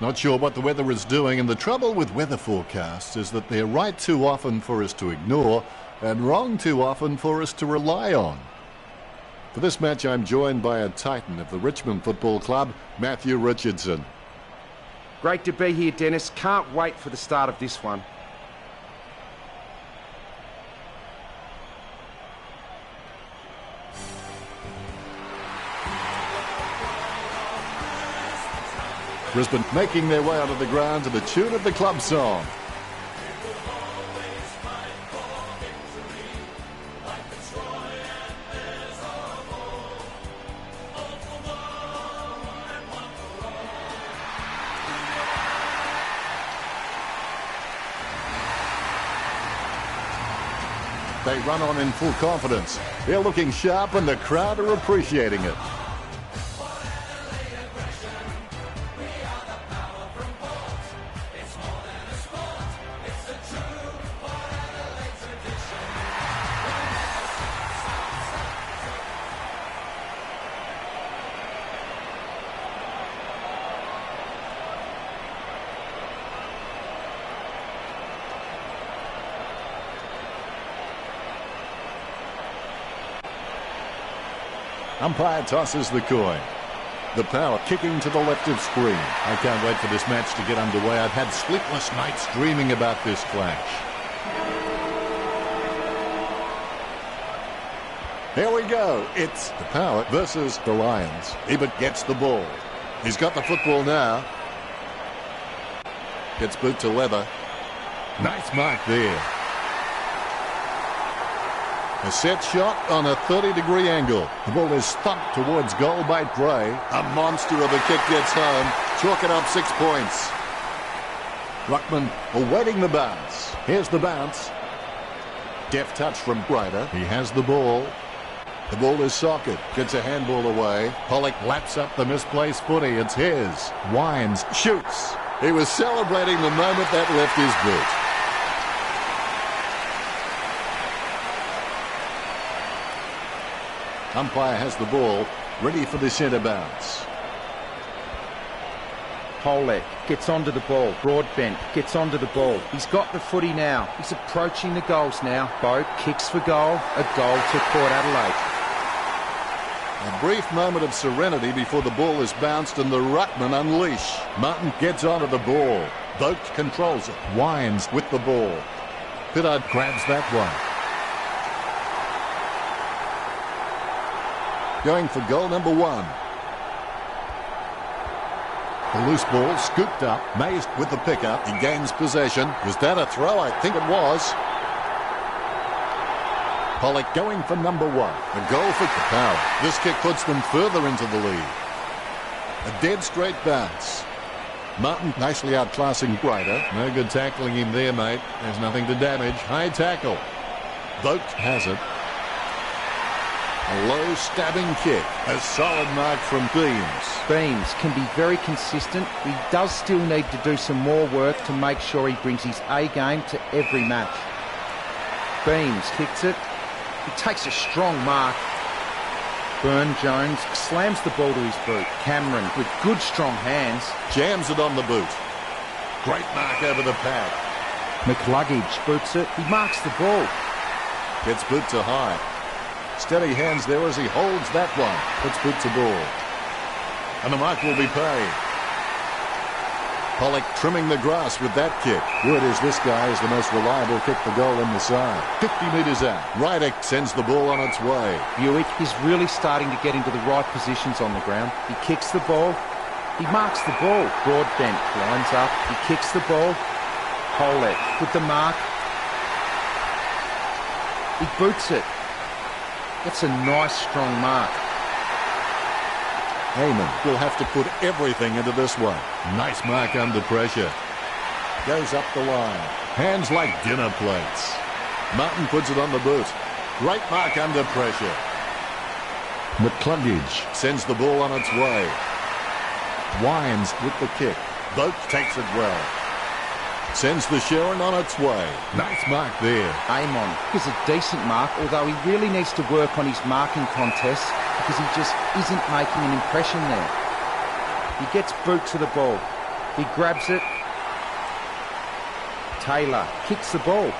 Not sure what the weather is doing, and the trouble with weather forecasts is that they're right too often for us to ignore and wrong too often for us to rely on. For this match, I'm joined by a titan of the Richmond Football Club, Matthew Richardson. Great to be here, Dennis. Can't wait for the start of this one. Brisbane making their way onto the ground to the tune of the club song. They run on in full confidence. They're looking sharp and the crowd are appreciating it. Umpire tosses the coin. The Power kicking to the left of screen. I can't wait for this match to get underway. I've had sleepless nights dreaming about this clash. Here we go. It's the Power versus the Lions. Ebert gets the ball. He's got the football now. Gets boot to leather. Nice mark there. A set shot on a 30-degree angle. The ball is thumped towards goal by Bray. A monster of a kick gets home. Chalk it up 6 points. Ruckman awaiting the bounce. Here's the bounce. Deft touch from Ryder. He has the ball. The ball is socket. Gets a handball away. Pollock laps up the misplaced footy. It's his. Wines shoots. He was celebrating the moment that left his boot. Umpire has the ball, ready for the centre bounce. Pollock gets onto the ball. Broadbent gets onto the ball. He's got the footy now. He's approaching the goals now. Boat kicks for goal. A goal to Port Adelaide. A brief moment of serenity before the ball is bounced and the Ruckman unleash. Martin gets onto the ball. Boat controls it. Wines with the ball. Pittard grabs that one. Going for goal number 1. The loose ball scooped up. Mays with the pickup. He gains possession. Was that a throw? I think it was. Pollock going for number 1. A goal for the Power. This kick puts them further into the lead. A dead straight bounce. Martin nicely outclassing Ryder. No good tackling him there, mate. There's nothing to damage. High tackle. Vogt has it. A low stabbing kick. A solid mark from Beams. Beams can be very consistent. He does still need to do some more work to make sure he brings his A game to every match. Beams kicks it. He takes a strong mark. Burne-Jones slams the ball to his boot. Cameron with good strong hands. Jams it on the boot. Great mark over the pad. McLuggage boots it. He marks the ball. Gets boot to high. Steady hands there as he holds that one. Puts boot to ball. And the mark will be paid. Pollock trimming the grass with that kick. Word is this guy is the most reliable kick for goal in the side. 50 metres out. Ryder sends the ball on its way. Buick is really starting to get into the right positions on the ground. He kicks the ball. He marks the ball. Broadbent lines up. He kicks the ball. Pollock with the mark. He boots it. That's a nice, strong mark. Heyman will have to put everything into this one. Nice mark under pressure. Goes up the line. Hands like dinner plates. Martin puts it on the boot. Great mark under pressure. McCluggage sends the ball on its way. Wines with the kick. Boat takes it well. Sends the Sharon on its way. Nice mark there. Amon is a decent mark, although he really needs to work on his marking contests because he just isn't making an impression there. He gets boot to the ball. He grabs it. Taylor kicks the ball.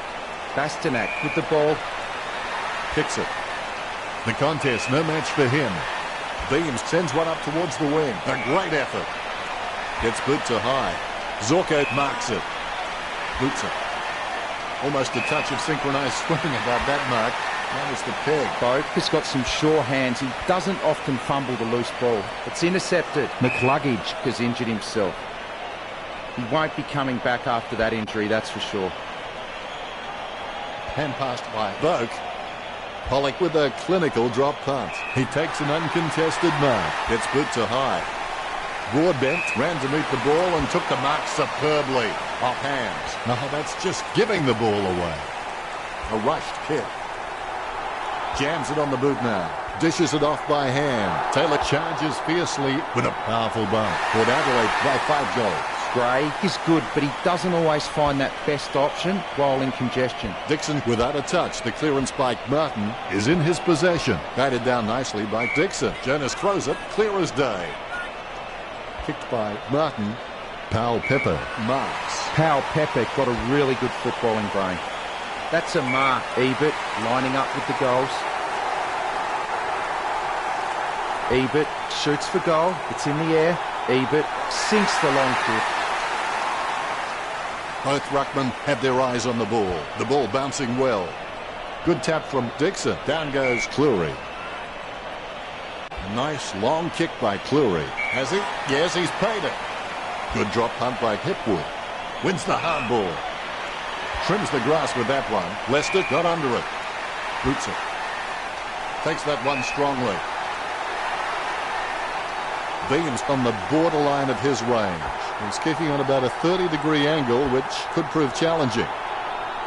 Bastanak with the ball. Kicks it. The contest, no match for him. Beams sends one up towards the wing. A great effort. Gets boot to high. Zorko marks it. Boots it. Almost a touch of synchronised swimming about that mark. That was the peg. Boak has got some sure hands. He doesn't often fumble the loose ball. It's intercepted. McCluggage has injured himself. He won't be coming back after that injury, that's for sure. Hand passed by Boak. Pollock with a clinical drop punt. He takes an uncontested mark. Gets boot to high. Broadbent ran to meet the ball and took the mark superbly. Off hands. No, that's just giving the ball away. A rushed kick. Jams it on the boot now. Dishes it off by hand. Taylor charges fiercely with a powerful bump. Port Adelaide by 5 goals. Gray is good, but he doesn't always find that best option while in congestion. Dixon without a touch. The clearance by Martin is in his possession. Batted down nicely by Dixon. Jonas throws it clear as day. Kicked by Martin. Powell Pepper marks. Powell Pepper got a really good footballing brain. That's a mark. Ebert lining up with the goals. Ebert shoots for goal. It's in the air. Ebert sinks the long kick. Both ruckmen have their eyes on the ball. The ball bouncing well. Good tap from Dixon. Down goes Cleary. A nice long kick by Cleary. Has he? Yes, he's paid it. Good drop punt by Hipwood. Wins the hard ball. Trims the grass with that one. Lester got under it. Boots it. Takes that one strongly. Beams on the borderline of his range. He's kicking on about a 30-degree angle, which could prove challenging.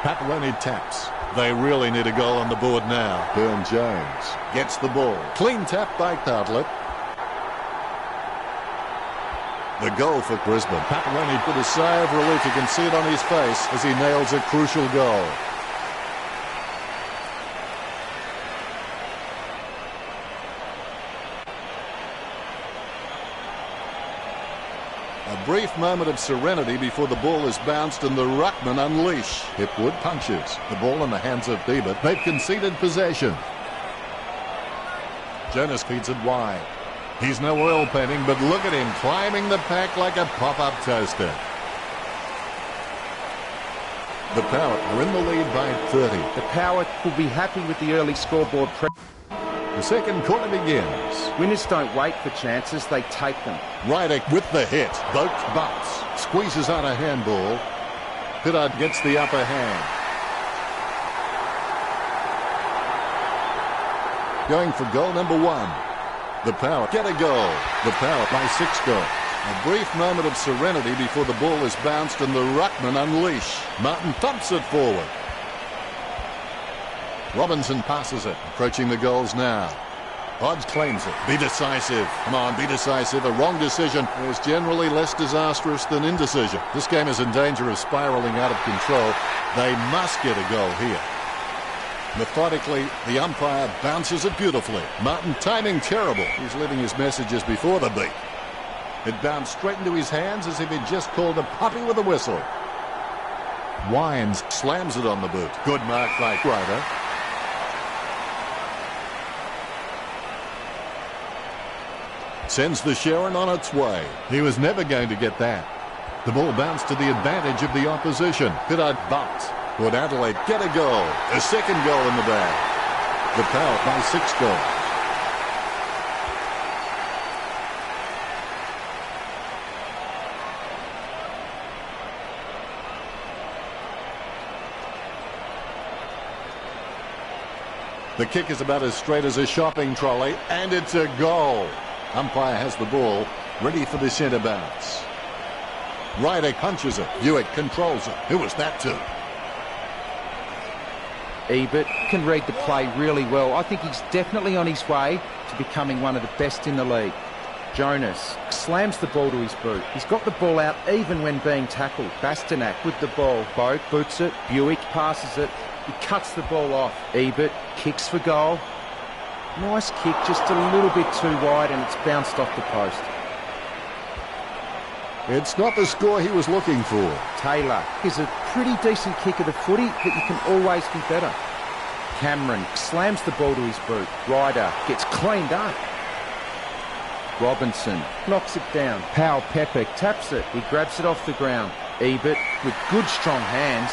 Papaloni taps. They really need a goal on the board now. Burn-Jones gets the ball. Clean tap by Cartlett. The goal for Brisbane. Papaloni put a sigh of relief. You can see it on his face as he nails a crucial goal. A brief moment of serenity before the ball is bounced and the ruckmen unleash. Hipwood punches. The ball in the hands of Ebert. They've conceded possession. Jonas feeds it wide. He's no oil painting, but look at him climbing the pack like a pop-up toaster. The Power are in the lead by 30. The Power will be happy with the early scoreboard. The second quarter begins. Winners don't wait for chances, they take them. Ryder with the hit. Boak bumps. Squeezes out a handball. Pittard gets the upper hand. Going for goal number 1. The Power get a goal. The Power by 6 goals. A brief moment of serenity before the ball is bounced and the ruckmen unleash. Martin thumps it forward. Robinson passes it, approaching the goals now. Hodge claims it. Be decisive. Come on, be decisive. A wrong decision is generally less disastrous than indecision. This game is in danger of spiralling out of control. They must get a goal here. Methodically, the umpire bounces it beautifully. Martin timing terrible. He's leaving his messages before the beat. It bounced straight into his hands as if he'd just called a puppy with a whistle. Wines slams it on the boot. Good mark by Ryder. Sends the Sharon on its way. He was never going to get that. The ball bounced to the advantage of the opposition. Pittard bumped. Would Adelaide get a goal? A second goal in the bag. The Power by 6 goals. The kick is about as straight as a shopping trolley, and it's a goal. Umpire has the ball, ready for the centre bounce. Ryder punches it. Hewitt controls it. Who was that to? Ebert can read the play really well. I think he's definitely on his way to becoming one of the best in the league. Jonas slams the ball to his boot. He's got the ball out even when being tackled. Bastanak with the ball. Boak boots it. Buick passes it. He cuts the ball off. Ebert kicks for goal. Nice kick, just a little bit too wide, and it's bounced off the post. It's not the score he was looking for. Taylor is a pretty decent kick of the footy, but you can always be better. Cameron slams the ball to his boot. Ryder gets cleaned up. Robinson knocks it down. Powell Pepper taps it. He grabs it off the ground. Ebert with good strong hands.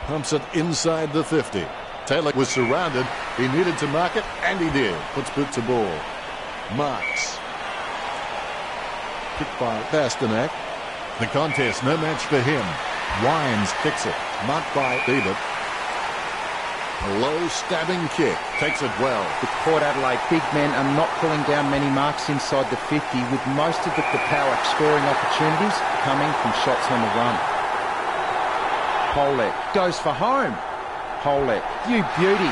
Pumps it inside the 50. Taylor was surrounded. He needed to mark it, and he did. Puts boot to ball. Marks. Kick by Bastanak. The contest, no match for him. Wines kicks it. Marked by Ebert. A low stabbing kick. Takes it well. The Port Adelaide big men are not pulling down many marks inside the 50, with most of the power scoring opportunities coming from shots on the run. Polek goes for home. Polek, you beauty.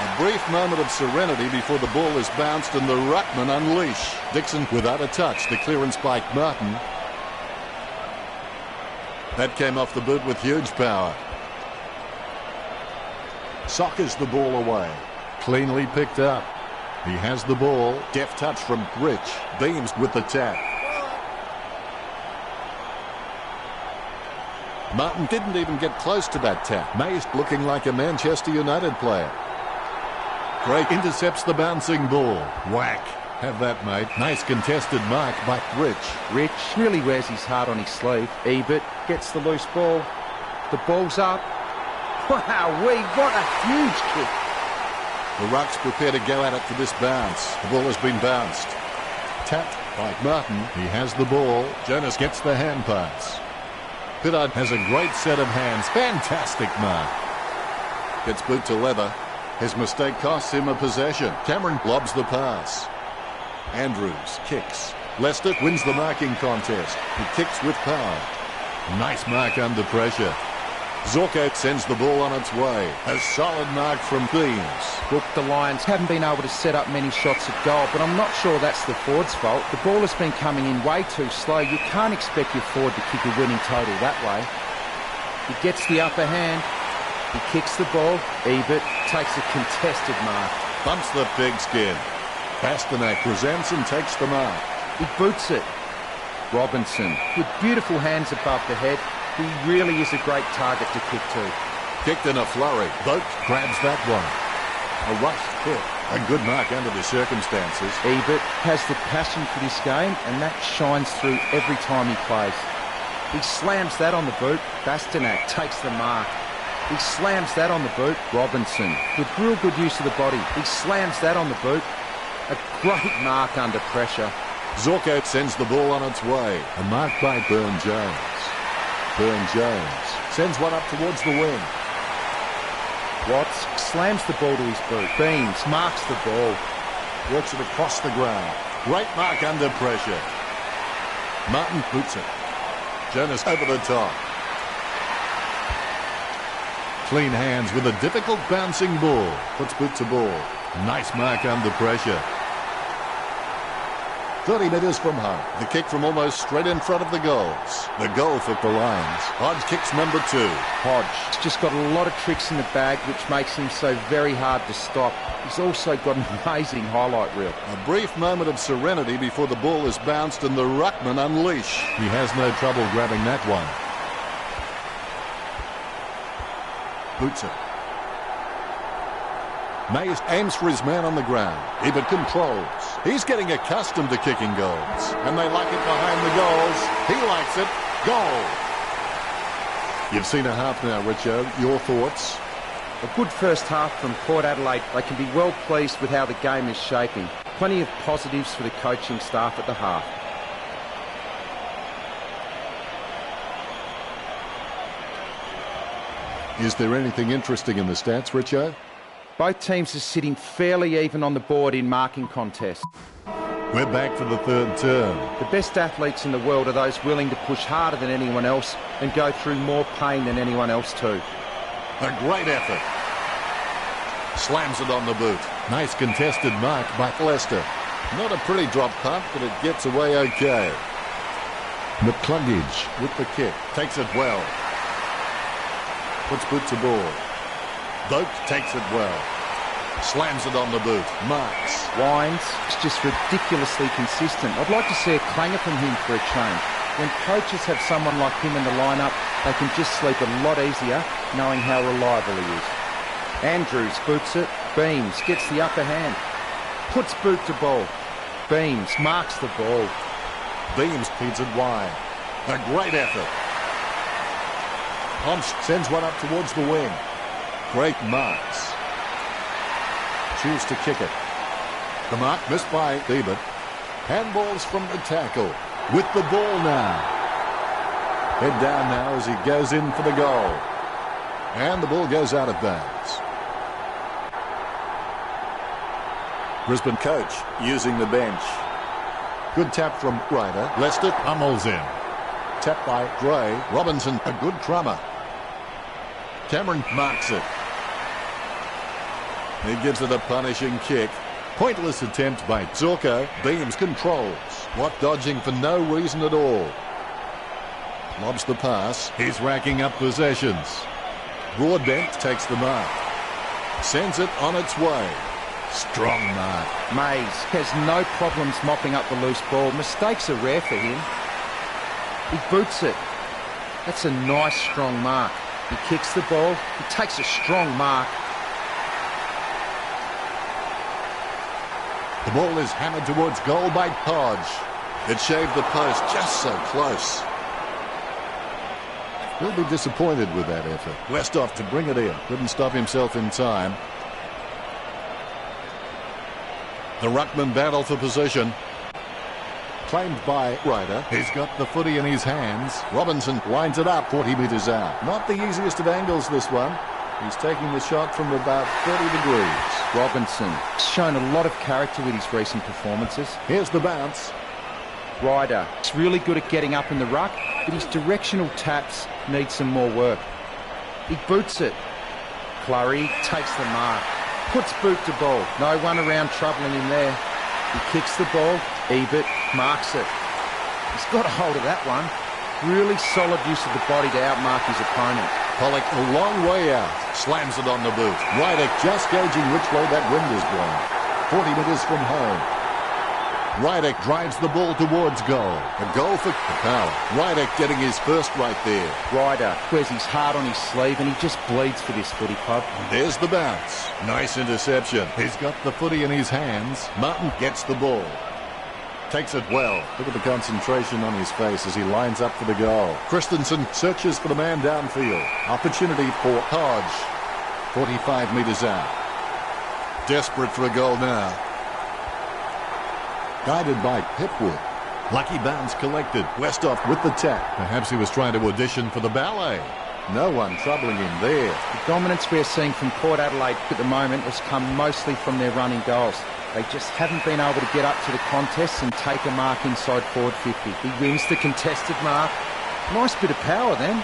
A brief moment of serenity before the ball is bounced and the ruckman unleash. Dixon without a touch. The clearance by Martin. That came off the boot with huge power. Sockers the ball away. Cleanly picked up. He has the ball. Deft touch from Rich. Beams with the tap. Martin didn't even get close to that tap. Mays looking like a Manchester United player. Craig intercepts the bouncing ball. Whack. Have that, mate. Nice contested mark by Rich. Rich really wears his heart on his sleeve. Ebert gets the loose ball. The ball's up. Wow-wee, what a huge kick. The Rucks prepare to go at it for this bounce. The ball has been bounced. Tapped by Martin. He has the ball. Jonas gets the hand pass. Pittard has a great set of hands. Fantastic mark. Gets boot to leather. His mistake costs him a possession. Cameron lobs the pass. Andrews kicks. Lester wins the marking contest. He kicks with power. Nice mark under pressure. Zorko sends the ball on its way. A solid mark from Beams. Look, the Lions haven't been able to set up many shots at goal, but I'm not sure that's the forward's fault. The ball has been coming in way too slow. You can't expect your forward to kick a winning total that way. He gets the upper hand. He kicks the ball. Ebert takes a contested mark. Bumps the pigskin. Bastanak presents and takes the mark. He boots it. Robinson with beautiful hands above the head. He really is a great target to kick to. Kicked in a flurry. Boat grabs that one. A rushed kick. A good mark under the circumstances. Ebert has the passion for this game, and that shines through every time he plays. He slams that on the boot. Bastanak takes the mark. He slams that on the boot. Robinson with real good use of the body. He slams that on the boot. A great mark under pressure. Zorko sends the ball on its way. A mark by Burne-Jones. Burne-Jones sends one up towards the wing. Watts slams the ball to his boot. Beams marks the ball. Works it across the ground. Great mark under pressure. Martin boots it. Jonas over the top. Clean hands with a difficult bouncing ball. Puts boot to ball. Nice mark under pressure. 30 metres from home. The kick from almost straight in front of the goals. The goal for the Lions. Hodge kicks number 2. Hodge just got a lot of tricks in the bag, which makes him so very hard to stop. He's also got an amazing highlight reel. A brief moment of serenity before the ball is bounced and the ruckman unleash. He has no trouble grabbing that one. Boots it. Mays aims for his man on the ground. Ebert controls. He's getting accustomed to kicking goals. And they like it behind the goals. He likes it. Goal. You've seen a half now, Richo. Your thoughts? A good first half from Port Adelaide. They can be well pleased with how the game is shaping. Plenty of positives for the coaching staff at the half. Is there anything interesting in the stats, Richo? Both teams are sitting fairly even on the board in marking contests. We're back for the third term. The best athletes in the world are those willing to push harder than anyone else and go through more pain than anyone else too. A great effort. Slams it on the boot. Nice contested mark by Lester. Not a pretty drop punt, but it gets away okay. McCluggage with the kick. Takes it well. Puts boot to ball. Boak takes it well. Slams it on the boot. Marks. Winds. It's just ridiculously consistent. I'd like to see a clanger from him for a change. When coaches have someone like him in the lineup, they can just sleep a lot easier knowing how reliable he is. Andrews boots it. Beams gets the upper hand. Puts boot to ball. Beams marks the ball. Beams feeds it wide. A great effort. Ponch sends one up towards the wing. Great marks. Choose to kick it. The mark missed by Ebert. Handballs from the tackle. With the ball now. Head down now as he goes in for the goal. And the ball goes out of bounds. Brisbane coach using the bench. Good tap from Ryder. Lester pummels in. Tap by Gray. Robinson, a good crummer. Cameron marks it. He gives it a punishing kick. Pointless attempt by Zorko. Beams controls. Watt dodging for no reason at all. Lobs the pass. He's racking up possessions. Broadbent takes the mark. Sends it on its way. Strong mark. Mays has no problems mopping up the loose ball. Mistakes are rare for him. He boots it. That's a nice strong mark. He kicks the ball. He takes a strong mark. The ball is hammered towards goal by Podge. It shaved the post just so close. He'll be disappointed with that effort. Westhoff to bring it in. Couldn't stop himself in time. The ruckman battle for position. Claimed by Ryder. He's got the footy in his hands. Robinson winds it up 40 metres out. Not the easiest of angles, this one. He's taking the shot from about 30 degrees. Robinson has shown a lot of character with his recent performances. Here's the bounce. Ryder is really good at getting up in the ruck, but his directional taps need some more work. He boots it. Clurry takes the mark. Puts boot to ball. No one around troubling him there. He kicks the ball. Ebert marks it. He's got a hold of that one. Really solid use of the body to outmark his opponent. Pollock a long way out. Slams it on the boot. Ryder just gauging which way that wind is blowing. 40 metres from home. Ryder drives the ball towards goal. A goal for Power. Ryder getting his first right there. Ryder wears his heart on his sleeve and he just bleeds for this footy club. There's the bounce. Nice interception. He's got the footy in his hands. Martin gets the ball. Takes it well. Look at the concentration on his face as he lines up for the goal. Christensen searches for the man downfield. Opportunity for Hodge. 45 metres out. Desperate for a goal now. Guided by Hipwood. Lucky bounce collected. Westhoff with the tap. Perhaps he was trying to audition for the ballet. No one troubling him there. The dominance we're seeing from Port Adelaide at the moment has come mostly from their running goals. They just haven't been able to get up to the contests and take a mark inside forward 50. He wins the contested mark. Nice bit of power then.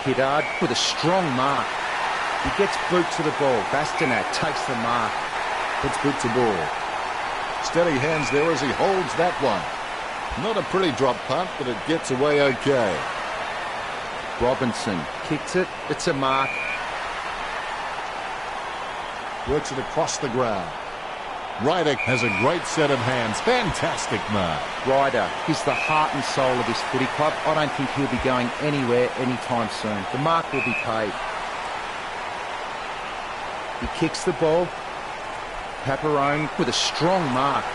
Hiddard with a strong mark. He gets boot to the ball. Bastianat takes the mark. Puts boot to ball. Steady hands there as he holds that one. Not a pretty drop punt, but it gets away okay. Robinson kicks it. It's a mark. Works it across the ground. Ryder has a great set of hands. Fantastic mark. Ryder is the heart and soul of this footy club. I don't think he'll be going anywhere anytime soon. The mark will be paid. He kicks the ball. Paparone with a strong mark.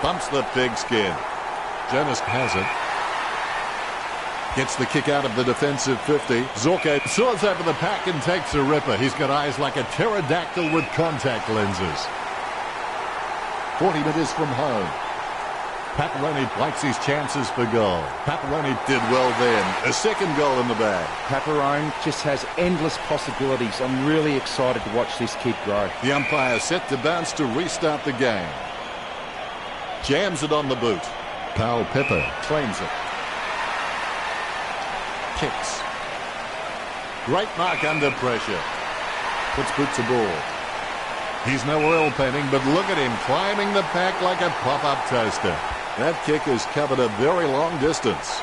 Bumps the pigskin. Jonas has it. Gets the kick out of the defensive 50. Zorko soars over the pack and takes a ripper. He's got eyes like a pterodactyl with contact lenses. 40 metres from home. Paparone likes his chances for goal. Paparone did well then. A second goal in the bag. Paparone just has endless possibilities. I'm really excited to watch this kid grow. The umpire set to bounce to restart the game. Jams it on the boot. Powell Pepper claims it. Kicks. Great mark under pressure. Puts boot to ball. He's no oil painting, but look at him climbing the pack like a pop-up toaster. That kick has covered a very long distance.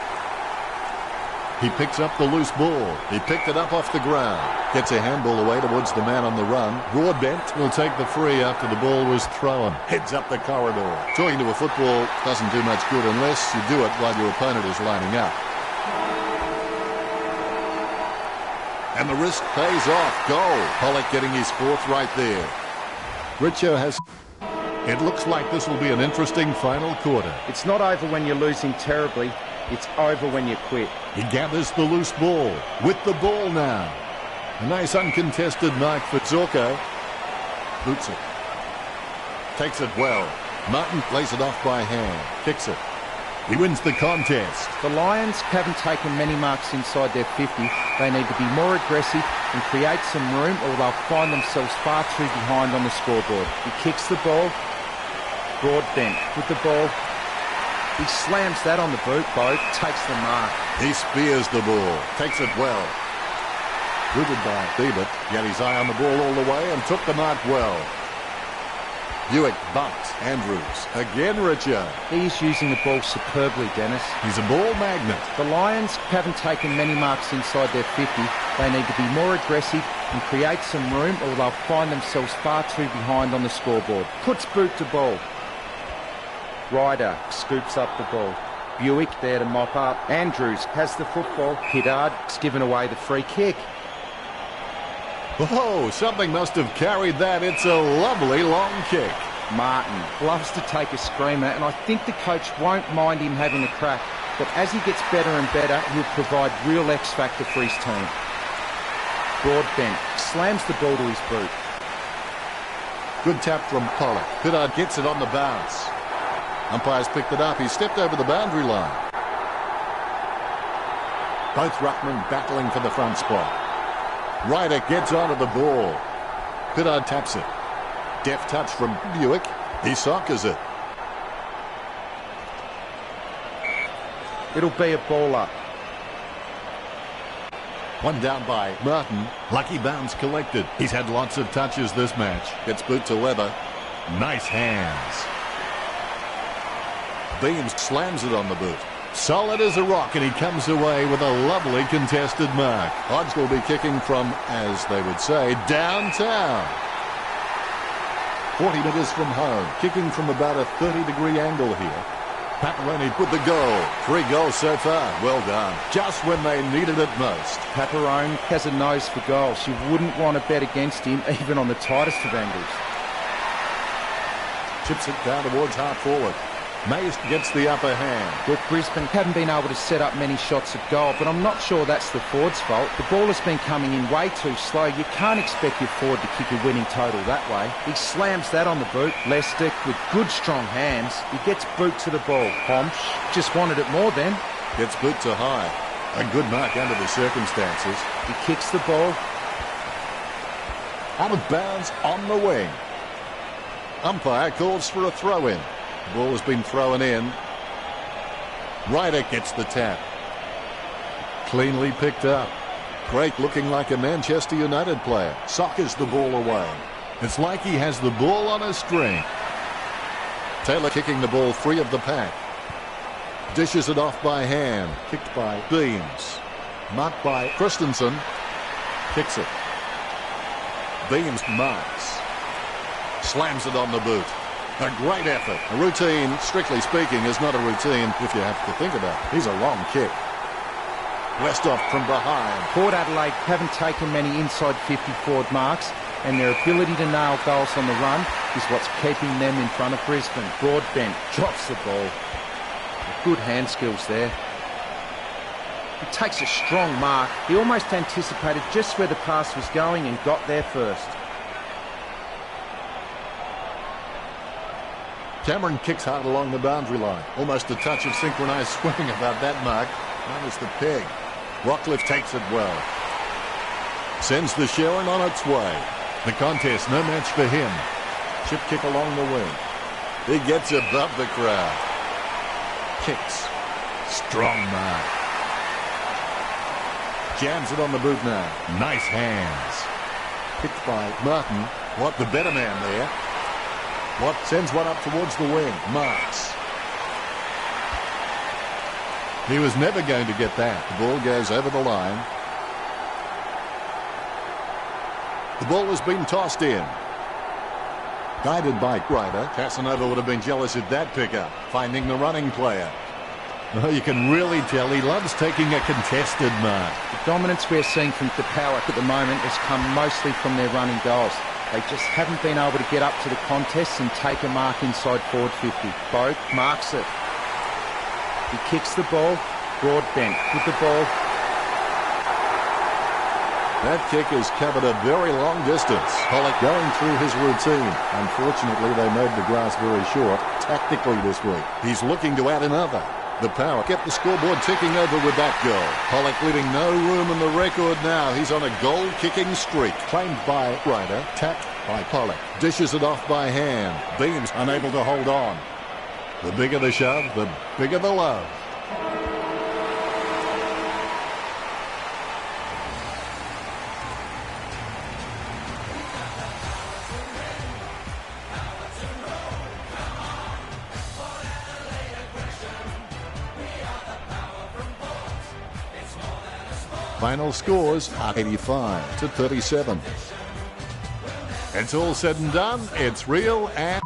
He picks up the loose ball. He picked it up off the ground. Gets a handball away towards the man on the run. Broadbent will take the free after the ball was thrown. Heads up the corridor. Talking to a football doesn't do much good unless you do it while your opponent is lining up. And the risk pays off. Goal. Pollock getting his fourth right there. Richo has... It looks like this will be an interesting final quarter. It's not over when you're losing terribly. It's over when you quit. He gathers the loose ball. With the ball now. A nice uncontested mark for Zorko. Boots it. Takes it well. Martin plays it off by hand. Kicks it. He wins the contest. The Lions haven't taken many marks inside their 50. They need to be more aggressive and create some room, or they'll find themselves far too behind on the scoreboard. He kicks the ball. Broadbent with the ball. He slams that on the boot, takes the mark. He spears the ball. Takes it well. Rooted by Bieber. He had his eye on the ball all the way and took the mark well. Buick bumped. Andrews. Again, Richard. He's using the ball superbly, Dennis. He's a ball magnet. The Lions haven't taken many marks inside their 50. They need to be more aggressive and create some room, or they'll find themselves far too behind on the scoreboard. Puts boot to ball. Ryder scoops up the ball. Buick there to mop up. Andrews has the football. Hiddard's given away the free kick. Oh, something must have carried that. It's a lovely long kick. Martin loves to take a screamer, and I think the coach won't mind him having a crack. But as he gets better and better, he'll provide real X factor for his team. Broadbent slams the ball to his boot. Good tap from Pollock. Hiddard gets it on the bounce. Umpire's picked it up. He stepped over the boundary line. Both ruckmen battling for the front spot. Ryder gets onto the ball. Hiddard taps it. Deft touch from Buick. He soccers it. It'll be a ball up. One down by Martin. Lucky bounce collected. He's had lots of touches this match. Gets boot to Weber. Nice hands. Beams slams it on the boot. Solid as a rock, and he comes away with a lovely contested mark. Hodge will be kicking from, as they would say, downtown. 40 metres from home. Kicking from about a 30-degree angle here. Paparoni with the goal. 3 goals so far. Well done. Just when they needed it most. Paparoni has a nose for goals. You wouldn't want to bet against him, even on the tightest of angles. Chips it down towards half forward. Mays gets the upper hand. Look, Brisbane haven't been able to set up many shots at goal, but I'm not sure that's the forward's fault. The ball has been coming in way too slow. You can't expect your forward to kick a winning total that way. He slams that on the boot. Lester with good strong hands. He gets boot to the ball. Homsch just wanted it more then. Gets boot to high. A good mark under the circumstances. He kicks the ball. Out of bounds on the wing. Umpire calls for a throw-in. The ball has been thrown in. Ryder gets the tap. Cleanly picked up. Craig looking like a Manchester United player. Soccers the ball away. It's like he has the ball on a string. Taylor kicking the ball free of the pack. Dishes it off by hand. Kicked by Beams. Marked by Christensen. Kicks it. Beams marks. Slams it on the boot. A great effort. A routine, strictly speaking, is not a routine if you have to think about it. He's a long kick. Westhoff from behind. Port Adelaide haven't taken many inside 50 forward marks, and their ability to nail goals on the run is what's keeping them in front of Brisbane. Broadbent drops the ball. Good hand skills there. He takes a strong mark. He almost anticipated just where the pass was going and got there first. Cameron kicks hard along the boundary line. Almost a touch of synchronised swimming about that mark. Minus the peg. Rockcliffe takes it well. Sends the Sharon on its way. The contest, no match for him. Chip kick along the wing. He gets above the crowd. Kicks. Strong mark. Jams it on the boot now. Nice hands. Picked by Martin. What, the better man there. What, sends one up towards the wing. Marks. He was never going to get that. The ball goes over the line. The ball has been tossed in. Guided by Ryder. Casanova would have been jealous of that pickup, finding the running player. Oh, you can really tell he loves taking a contested mark. The dominance we're seeing from the Power at the moment has come mostly from their running goals. They just haven't been able to get up to the contests and take a mark inside forward 50. Bogue marks it. He kicks the ball, broad bent with the ball. That kick has covered a very long distance. Pollock going through his routine. Unfortunately, they made the grass very short tactically this week. He's looking to add another. The Power kept the scoreboard ticking over with that goal. Pollock leaving no room in the record now. He's on a goal-kicking streak. Claimed by Ryder, tapped by Pollock. Dishes it off by hand. Beams unable to hold on. The bigger the shove, the bigger the love. Final scores are 85 to 37. It's all said and done. It's real and